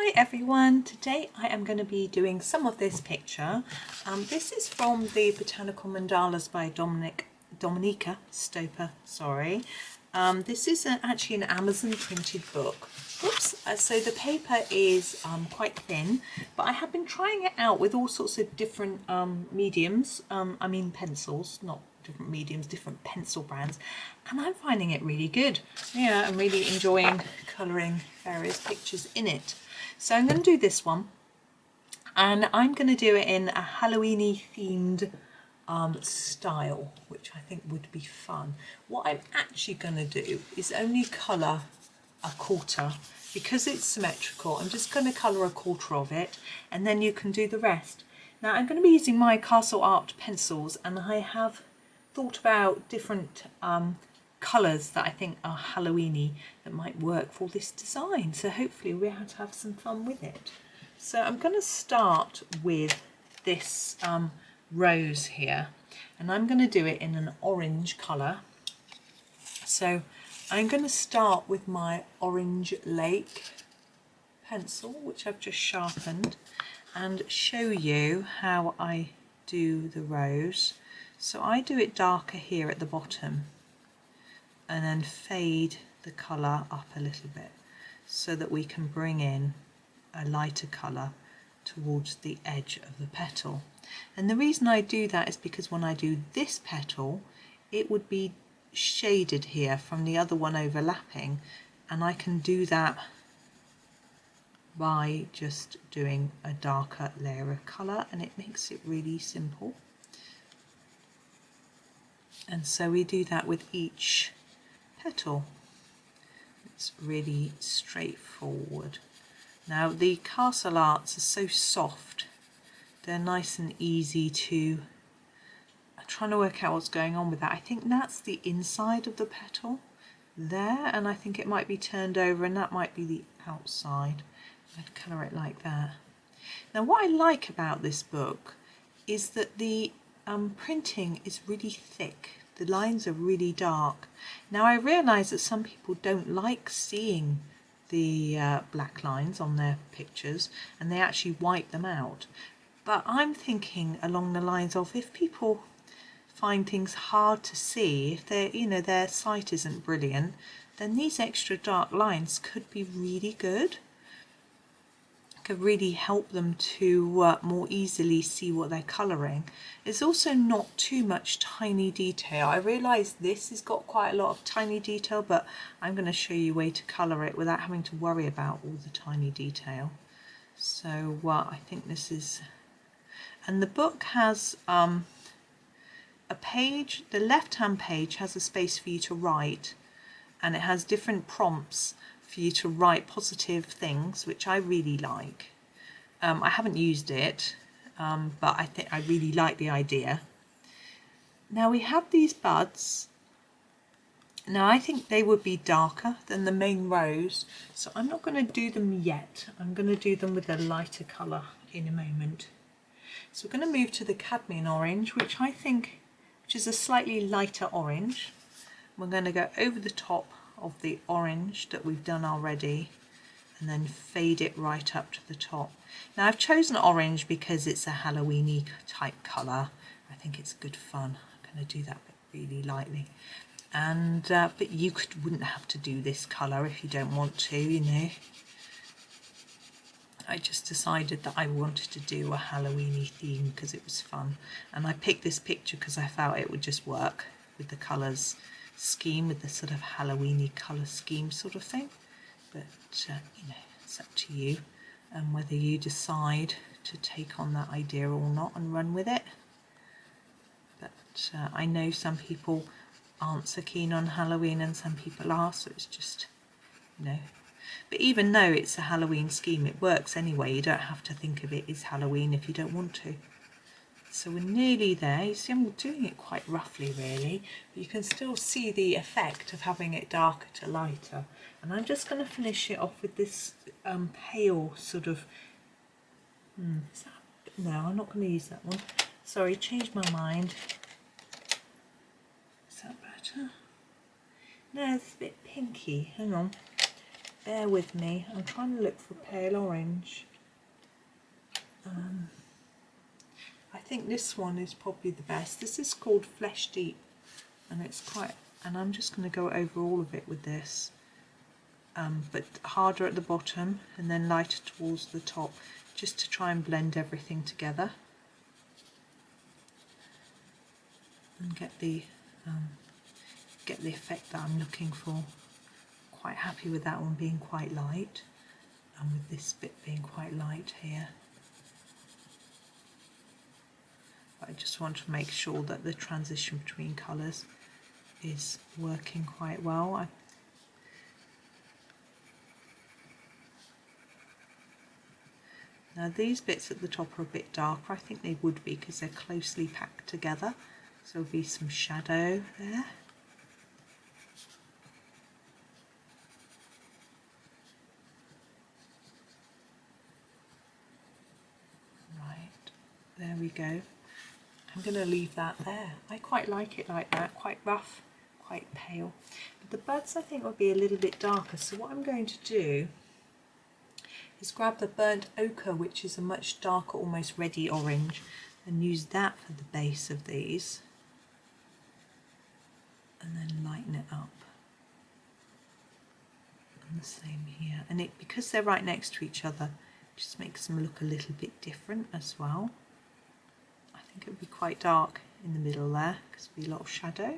Hi everyone, today I am going to be doing some of this picture. This is from the Botanical Mandalas by Dominika Stoppa, sorry. This is actually an Amazon printed book. Oops. So the paper is quite thin, but I have been trying it out with all sorts of different mediums, I mean pencils, not different mediums, different pencil brands, and I'm finding it really good. Yeah, I'm really enjoying colouring various pictures in it. So I'm going to do this one, and I'm going to do it in a Halloweeny themed style, which I think would be fun. What I'm actually going to do is only colour a quarter. Because it's symmetrical, I'm just going to colour a quarter of it, and then you can do the rest. Now I'm going to be using my Castle Art pencils, and I have thought about different colours that I think are Halloweeny that might work for this design, so hopefully we'll have some fun with it. So I'm going to start with this rose here, and I'm going to do it in an orange colour. So I'm going to start with my Orange Lake pencil, which I've just sharpened, and show you how I do the rose. So I do it darker here at the bottom and then fade the colour up a little bit so that we can bring in a lighter colour towards the edge of the petal. And the reason I do that is because when I do this petal, it would be shaded here from the other one overlapping, and I can do that by just doing a darker layer of colour, and it makes it really simple. And so we do that with each petal. It's really straightforward. Now the Castle Arts are so soft, they're nice and easy to trying to work out what's going on with that. I think that's the inside of the petal there, and I think it might be turned over, and that might be the outside. I'd colour it like that. Now what I like about this book is that the printing is really thick. The lines are really dark. Now I realise that some people don't like seeing the black lines on their pictures, and they actually wipe them out. But I'm thinking along the lines of, if people find things hard to see, if their sight isn't brilliant, then these extra dark lines could be really good. Could really help them to more easily see what they're colouring. It's also not too much tiny detail. I realise this has got quite a lot of tiny detail, but I'm going to show you a way to colour it without having to worry about all the tiny detail. So I think this is, and the book has a page, the left hand page has a space for you to write, and it has different prompts for you to write positive things, which I really like. I haven't used it, but I think I really like the idea. Now we have these buds. Now I think they would be darker than the main rose, so I'm not going to do them yet. I'm going to do them with a lighter colour in a moment. So we're going to move to the Cadmium Orange, which is a slightly lighter orange. We're going to go over the top of the orange that we've done already, and then fade it right up to the top. Now I've chosen orange because it's a Halloweeny type colour. I think it's good fun. I'm going to do that really lightly. And but you wouldn't have to do this colour if you don't want to, you know. I just decided that I wanted to do a Halloweeny theme because it was fun, and I picked this picture because I felt it would just work with the colours scheme, with the sort of Halloweeny colour scheme sort of thing. But it's up to you, and whether you decide to take on that idea or not and run with it. But I know some people aren't so keen on Halloween and some people are, so it's just, but even though it's a Halloween scheme, it works anyway. You don't have to think of it as Halloween if you don't want to. So we're nearly there. You see, I'm doing it quite roughly really, but you can still see the effect of having it darker to lighter. And I'm just going to finish it off with this pale sort of, no, I'm not going to use that one. Sorry, changed my mind. Is that better? No, it's a bit pinky. Hang on. bear with me. I'm trying to look for pale orange. I think this one is probably the best. This is called Flesh Deep, and it's quite, and I'm just going to go over all of it with this, but harder at the bottom and then lighter towards the top, just to try and blend everything together and get the effect that I'm looking for. Quite happy with that one being quite light, and with this bit being quite light here. I just want to make sure that the transition between colours is working quite well. Now these bits at the top are a bit darker. I think they would be because they're closely packed together. So there'll be some shadow there. Right, there we go. I'm going to leave that there. I quite like it like that, quite rough, quite pale. But the buds I think will be a little bit darker. So what I'm going to do is grab the burnt ochre, which is a much darker, almost reddy orange, and use that for the base of these. And then lighten it up. And the same here. And it, because they're right next to each other, just makes them look a little bit different as well. I think it would be quite dark in the middle there because there'll be a lot of shadow.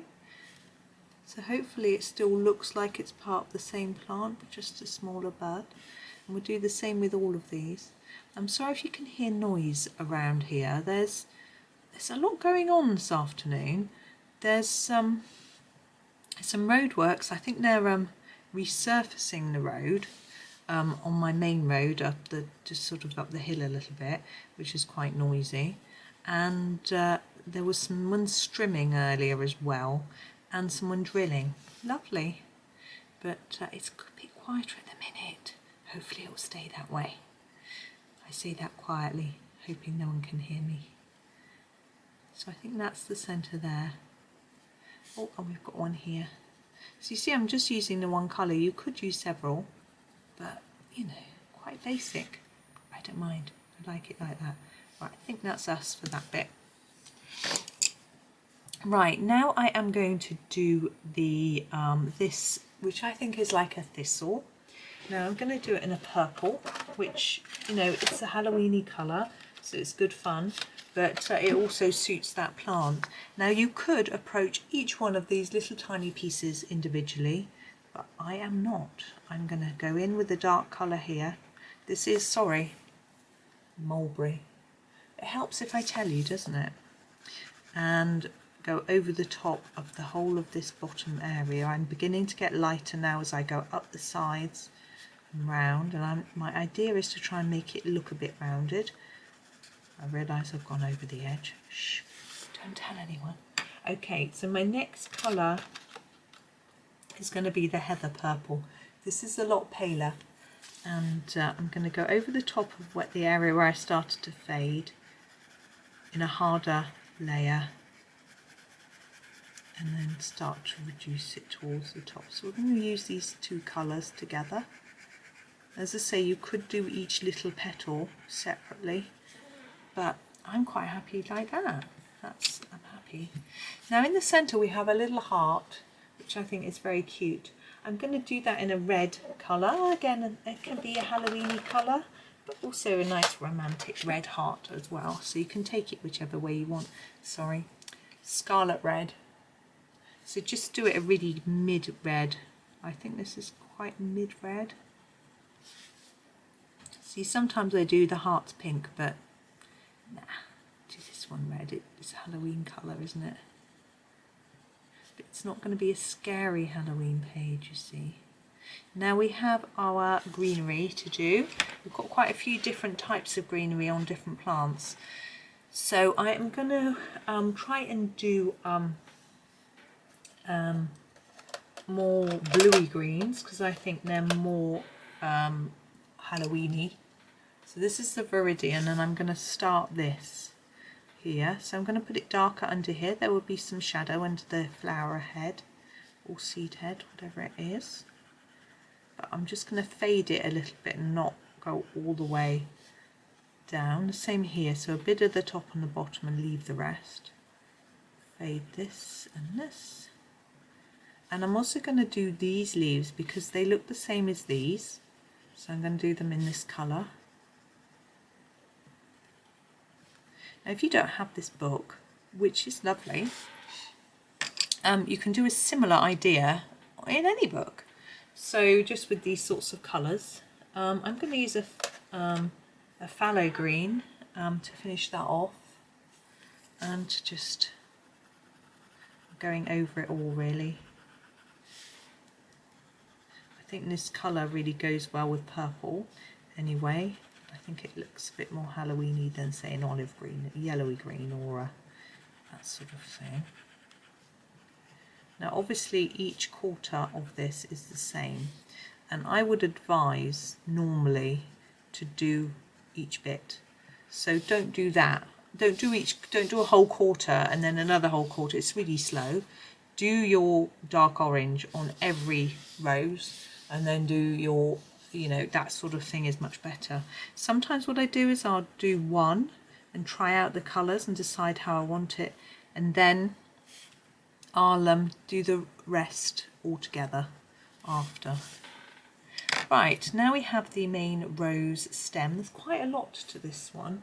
So hopefully it still looks like it's part of the same plant, but just a smaller bud. And we'll do the same with all of these. I'm sorry if you can hear noise around here. There's a lot going on this afternoon. There's some roadworks. I think they're resurfacing the road on my main road up the, just sort of up the hill a little bit, which is quite noisy. And there was someone strimming earlier as well, and someone drilling. Lovely. But it's a bit quieter at the minute. Hopefully it will stay that way. I say that quietly, hoping no one can hear me. So I think that's the centre there. Oh, and we've got one here. So you see I'm just using the one colour. You could use several, but you know, quite basic. I don't mind. I like it like that. Right, I think that's us for that bit. Right, now I am going to do the this, which I think is like a thistle. Now I'm going to do it in a purple, which, you know, it's a Halloweeny colour, so it's good fun, but it also suits that plant. Now you could approach each one of these little tiny pieces individually, but I am not. I'm going to go in with the dark colour here. This is, sorry, Mulberry. It helps if I tell you, doesn't it? And go over the top of the whole of this bottom area. I'm beginning to get lighter now as I go up the sides and round, and my idea is to try and make it look a bit rounded. I realise I've gone over the edge. Shh, don't tell anyone. Okay, so my next colour is going to be the heather purple. This is a lot paler, and I'm going to go over the top of the area where I started to fade in a harder layer, and then start to reduce it towards the top. So we're going to use these two colours together. As I say, you could do each little petal separately, but I'm quite happy like that. I'm happy. Now in the centre we have a little heart, which I think is very cute. I'm going to do that in a red colour. Again, it can be a Halloweeny colour, but also a nice romantic red heart as well. So you can take it whichever way you want. Sorry, Scarlet Red. So just do it a really mid-red. I think this is quite mid-red. See, sometimes I do the hearts pink, but nah, do this one red. It's a Halloween colour, isn't it? But it's not going to be a scary Halloween page, you see. Now we have our greenery to do. We've got quite a few different types of greenery on different plants. So I am going to try and do more bluey greens, because I think they're more Halloweeny. So this is the Viridian, and I'm going to start this here. So I'm going to put it darker under here. There will be some shadow under the flower head or seed head, whatever it is. But I'm just going to fade it a little bit and not go all the way down. The same here, so a bit at the top and the bottom and leave the rest. Fade this and this. And I'm also going to do these leaves because they look the same as these. So I'm going to do them in this colour. Now if you don't have this book, which is lovely, you can do a similar idea in any book. So just with these sorts of colours, I'm going to use a Pthalo Green to finish that off, and just going over it all really. I think this colour really goes well with purple anyway. I think it looks a bit more Halloweeny than say an olive green, a yellowy green, or that sort of thing. Now obviously each quarter of this is the same, and I would advise normally to do each bit. So don't do that. Don't do a whole quarter and then another whole quarter. It's really slow. Do your dark orange on every rose, and then do your, you know, that sort of thing is much better. Sometimes what I do is I'll do one and try out the colours and decide how I want it, and then I'll do the rest all together after. Right, now we have the main rose stem. There's quite a lot to this one.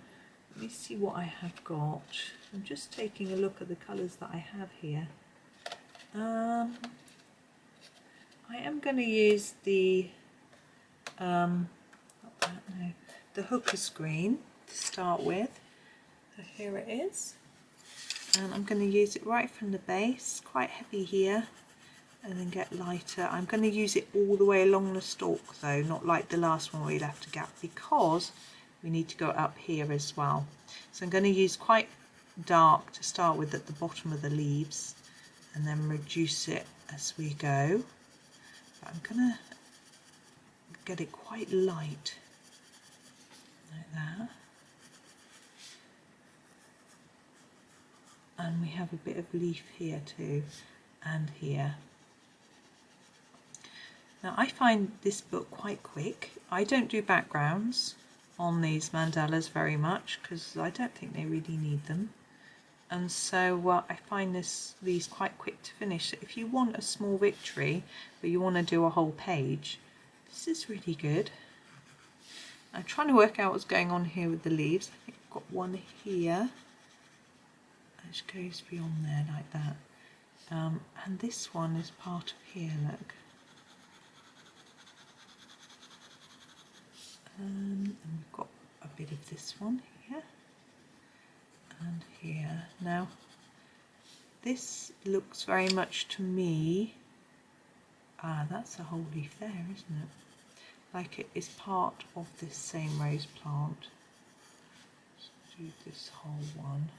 Let me see what I have got. I'm just taking a look at the colours that I have here. I am going to use the the Hooker's Green to start with. So here it is, and I'm going to use it right from the base, quite heavy here, and then get lighter. I'm going to use it all the way along the stalk though, not like the last one where you left a gap, because we need to go up here as well. So I'm going to use quite dark to start with at the bottom of the leaves, and then reduce it as we go. But I'm going to get it quite light, like that. And we have a bit of leaf here too, and here. Now I find this book quite quick. I don't do backgrounds on these mandalas very much because I don't think they really need them. And so I find these quite quick to finish. So if you want a small victory, but you want to do a whole page, this is really good. I'm trying to work out what's going on here with the leaves. I think I've got one here, which goes beyond there like that. And this one is part of here, look. And we've got a bit of this one here. And here. Now this looks very much to me, that's a whole leaf there, isn't it? Like it is part of this same rose plant. Let's do this whole one.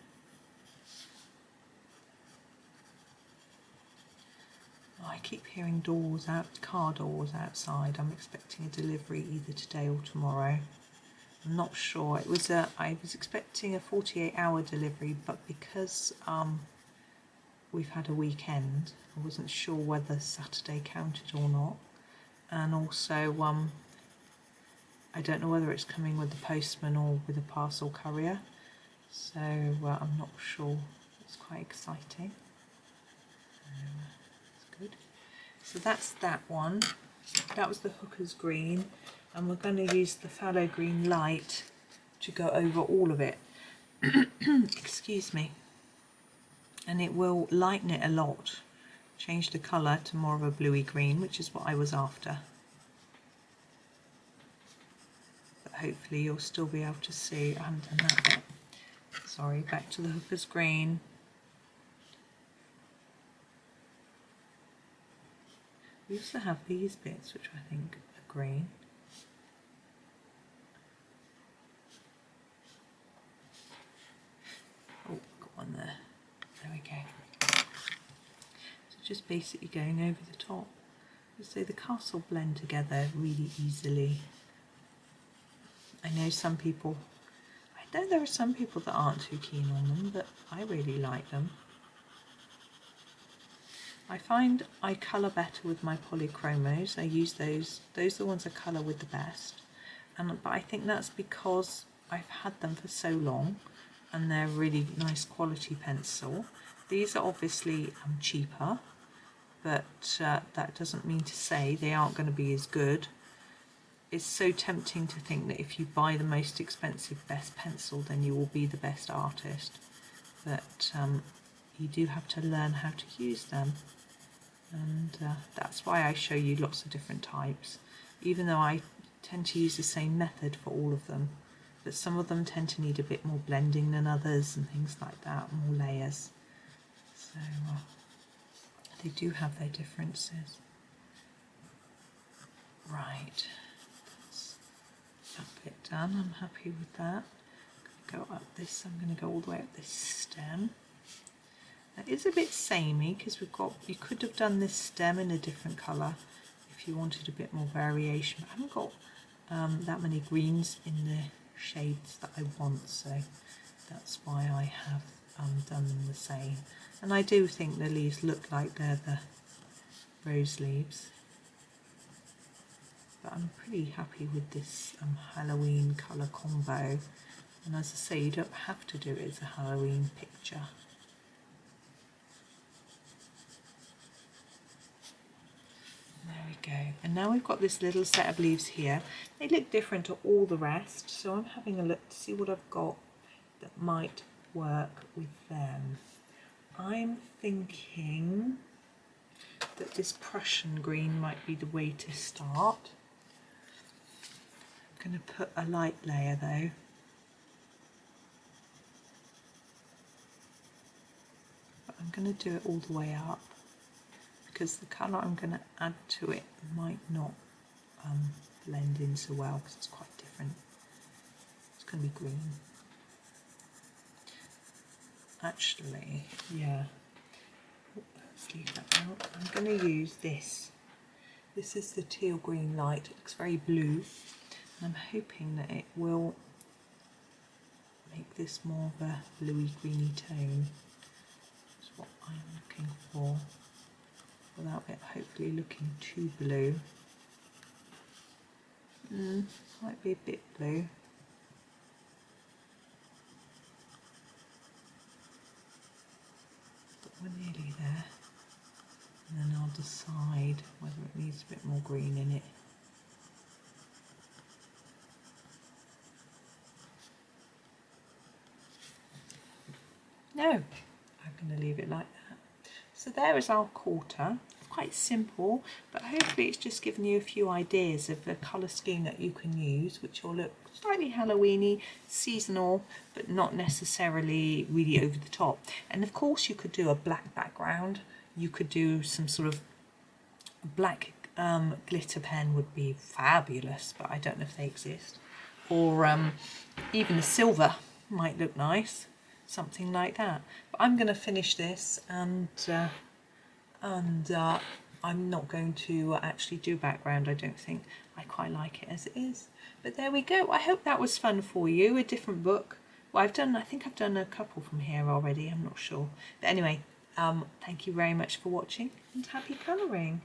Oh, I keep hearing car doors outside. I'm expecting a delivery either today or tomorrow. I'm not sure. I was expecting a 48-hour delivery, but because we've had a weekend, I wasn't sure whether Saturday counted or not. And also I don't know whether it's coming with the postman or with a parcel courier, so I'm not sure. It's quite exciting. That's good. So that's that one. That was the Hooker's Green, and we're going to use the Pthalo Green light to go over all of it. Excuse me. And it will lighten it a lot, change the colour to more of a bluey green, which is what I was after. But hopefully you'll still be able to see. I haven't done that bit. Sorry, back to the Hooker's Green. We also have these bits, which I think are green. Oh, got one there. There we go. So just basically going over the top. So the castle blend together really easily. I know there are some people that aren't too keen on them, but I really like them. I find I colour better with my polychromos. I use those are the ones I colour with the best, but I think that's because I've had them for so long and they're really nice quality pencil. These are obviously cheaper, but that doesn't mean to say they aren't going to be as good. It's so tempting to think that if you buy the most expensive best pencil, then you will be the best artist, but you do have to learn how to use them, and that's why I show you lots of different types, even though I tend to use the same method for all of them, but some of them tend to need a bit more blending than others and things like that, more layers, so they do have their differences. Right, that's that bit done. I'm happy with that. I'm going to go up this, I'm going to go all the way up this stem. That is a bit samey because you could have done this stem in a different colour if you wanted a bit more variation. But I haven't got that many greens in the shades that I want, so that's why I have done them the same. And I do think the leaves look like they're the rose leaves. But I'm pretty happy with this Halloween colour combo. And as I say, you don't have to do it as a Halloween picture. There we go. And now we've got this little set of leaves here. They look different to all the rest, so I'm having a look to see what I've got that might work with them. I'm thinking that this Prussian Green might be the way to start. I'm going to put a light layer though. But I'm going to do it all the way up, because the colour I'm going to add to it might not blend in so well because it's quite different. It's going to be green. Actually, yeah, let's leave that out. I'm going to use this. This is the teal green light. It looks very blue. And I'm hoping that it will make this more of a bluey greeny tone. That's what I'm looking for, without it hopefully looking too blue. Might be a bit blue. But we're nearly there. And then I'll decide whether it needs a bit more green in it. No, I'm going to leave it like that. So there is our quarter. It's quite simple, but hopefully it's just given you a few ideas of the colour scheme that you can use, which will look slightly Halloweeny, seasonal, but not necessarily really over the top. And of course you could do a black background. You could do some sort of black glitter pen would be fabulous, but I don't know if they exist. Or even a silver might look nice. Something like that. But I'm going to finish this, and I'm not going to actually do background. I don't think. I quite like it as it is. But there we go. I hope that was fun for you. A different book. Well, I think I've done a couple from here already. I'm not sure. But anyway, thank you very much for watching, and happy colouring.